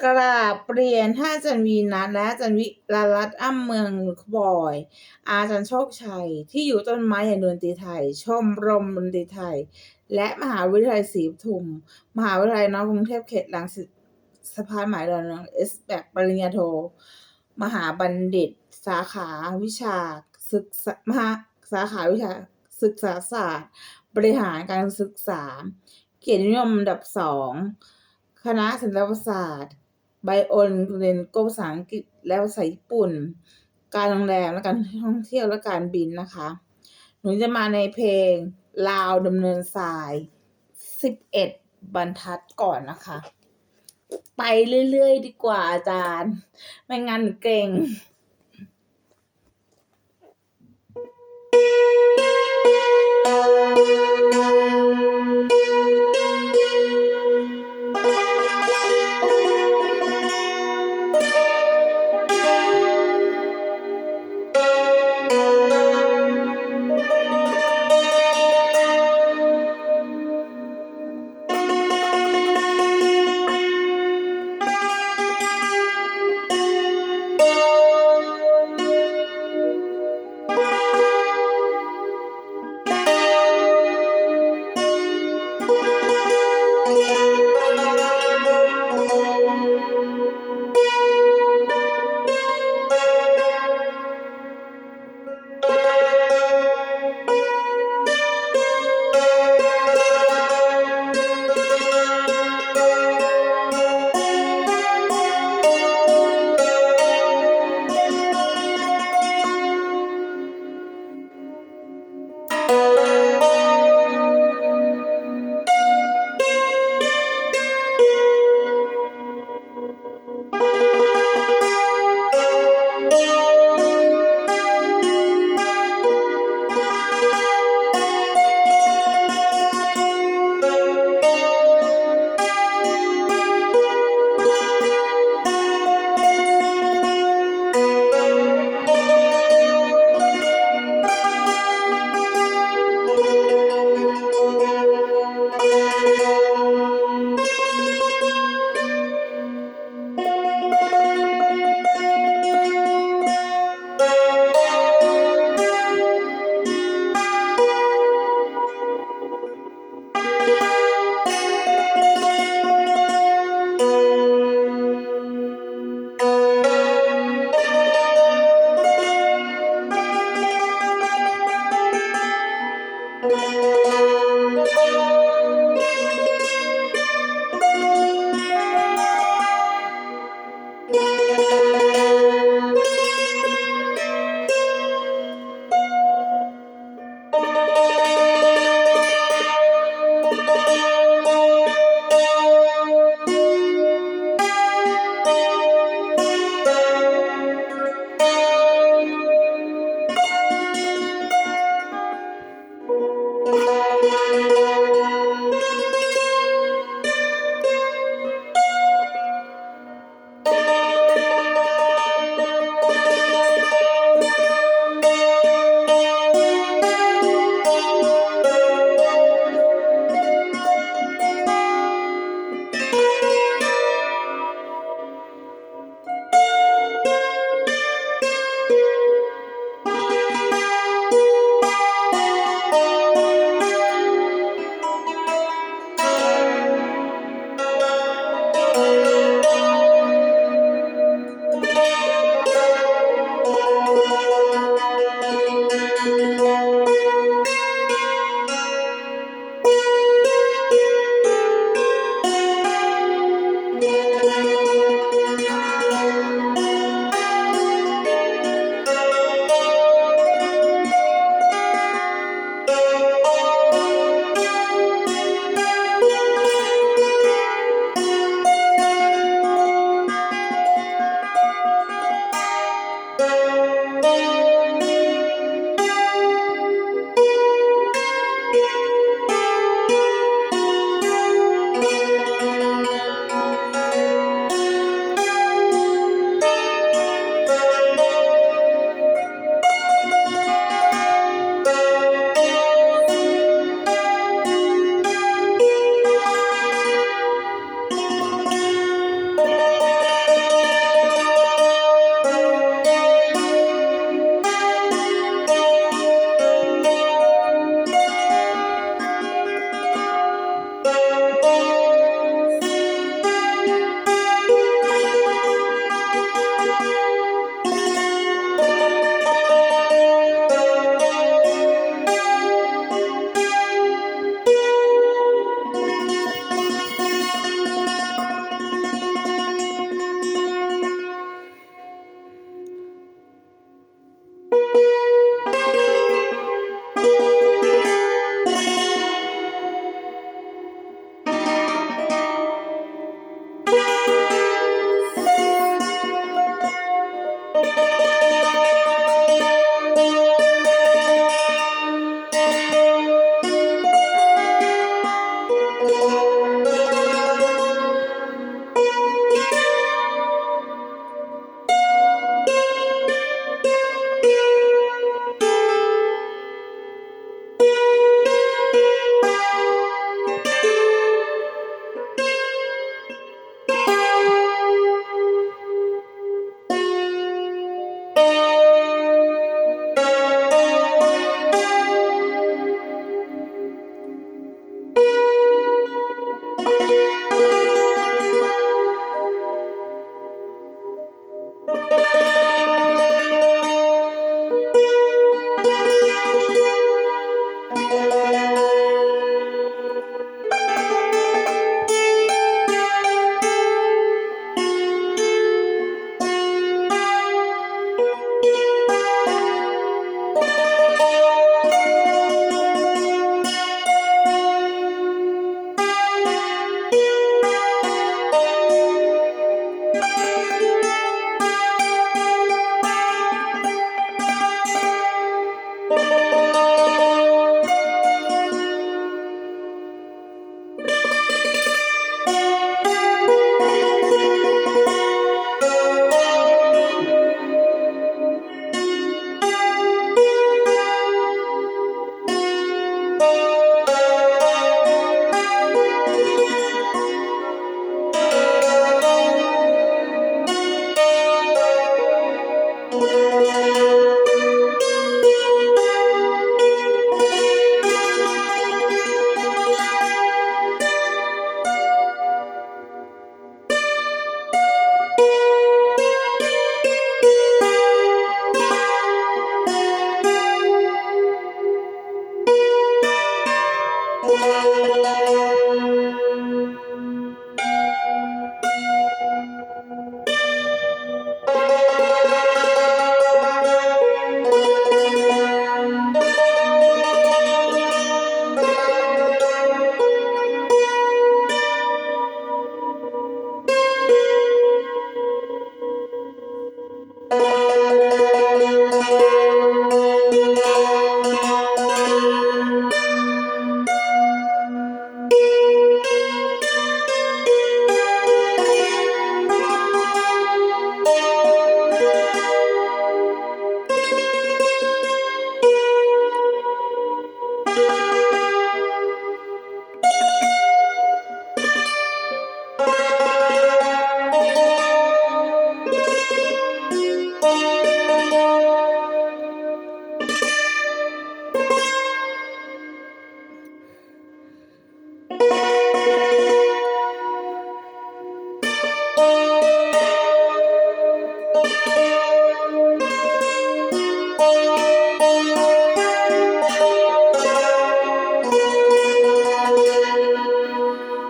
กราบเรียนท่านอาจารย์วีนัทและอาจารย์วิลารัตน์อ้ำเมืองบอย อาจารย์โชคชัยที่อยู่ต้นไม้แห่งดนตรีไทย ชมรมดนตรีไทย และมหาวิทยาลัยศรีปทุม มหาวิทยาลัยนอกรุงเทพเขตรังสิตสะพานหมายดอนเมืองแบบปริญญาโท มหาบัณฑิต สาขาวิชาศึกษามหาสาขาวิชาศึกษาศาสตร์ บริหารการศึกษา เกียรตินิยมอันดับ 2 คณะศิลปศาสตร์ ไบโอเรียนภาษาอังกฤษและภาษาญี่ปุ่น การโรงแรมและการท่องเที่ยวและการบินนะคะ หนูจะมาในเพลงลาวดำเนินทราย11บรรทัดก่อนนะคะ ไปเรื่อยๆดีกว่าอาจารย์ไม่งั้นหนูเกร็ง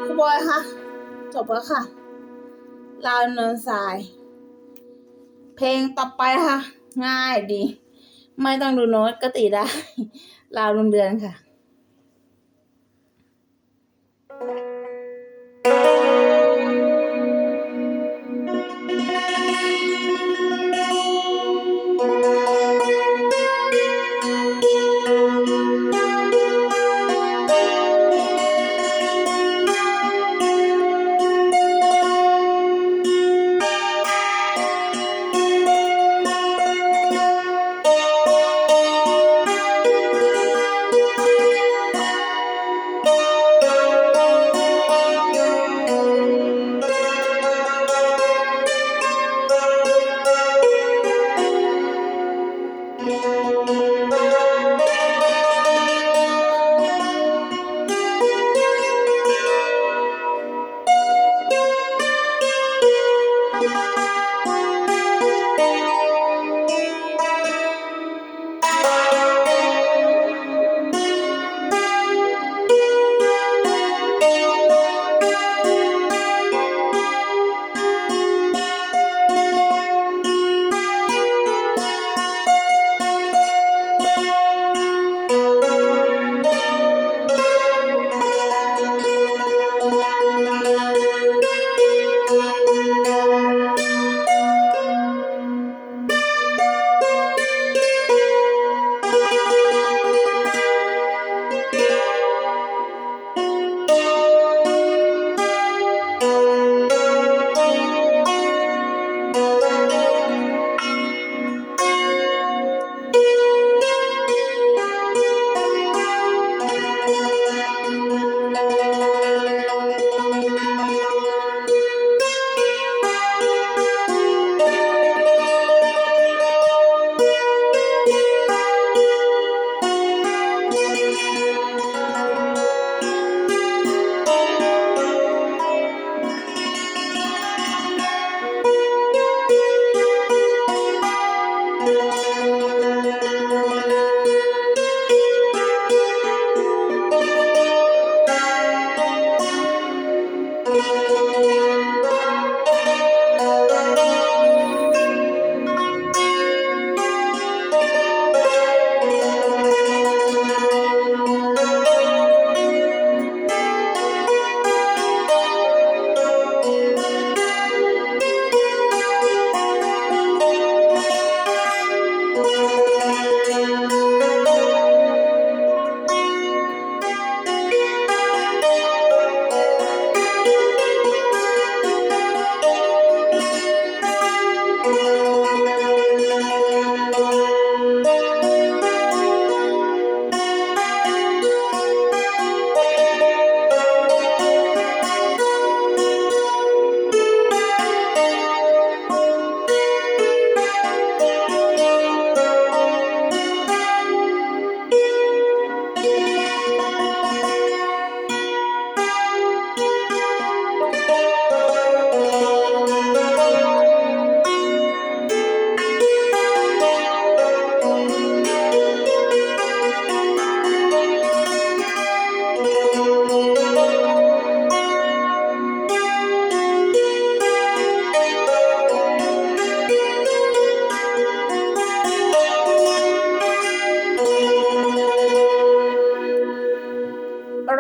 ครูบอยค่ะจบแล้วค่ะลาวเนินทราย เพลงต่อไปค่ะ ง่ายดี ไม่ต้องดูโน้ตก็ตีได้ลาวดวงเดือนค่ะ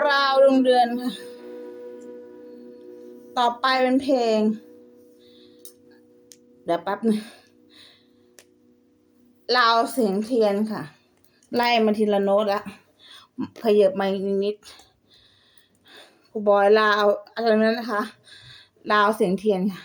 ราวดวงเดือนค่ะต่อไปเป็นเพลงเดี๋ยวแป๊บนึงราวเสียงเทียนค่ะไล่มาทีละโน้ตละขยับมาอีกนิดครูบอยราวอะไรนั้นนะคะราวเสียงเทียนค่ะ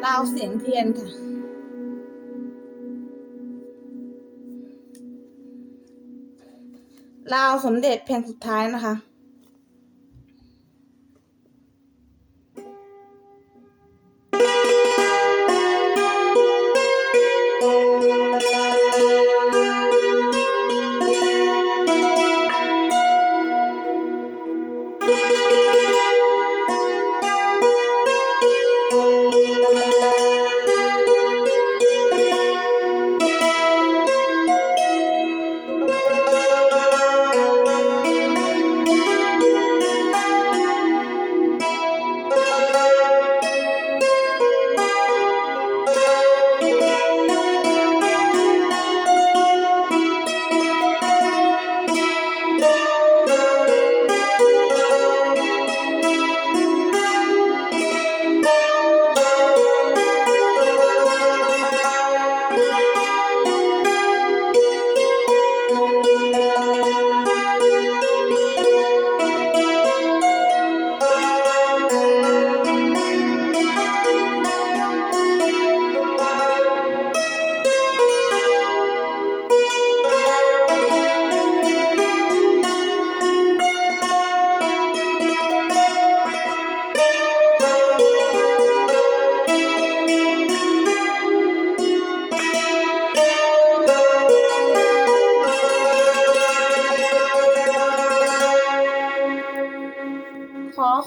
ราวเสียงเทียนค่ะราวสมเด็จเพลงสุดท้ายนะคะ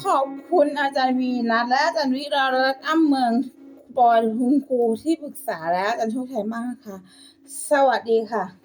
ขอบคุณอาจารย์วีนัทและอาจารย์วิรารัตน์อ้ำเมืองปอยคุณครูที่ปรึกษาและอาจารย์โชคชัยมากค่ะสวัสดีค่ะ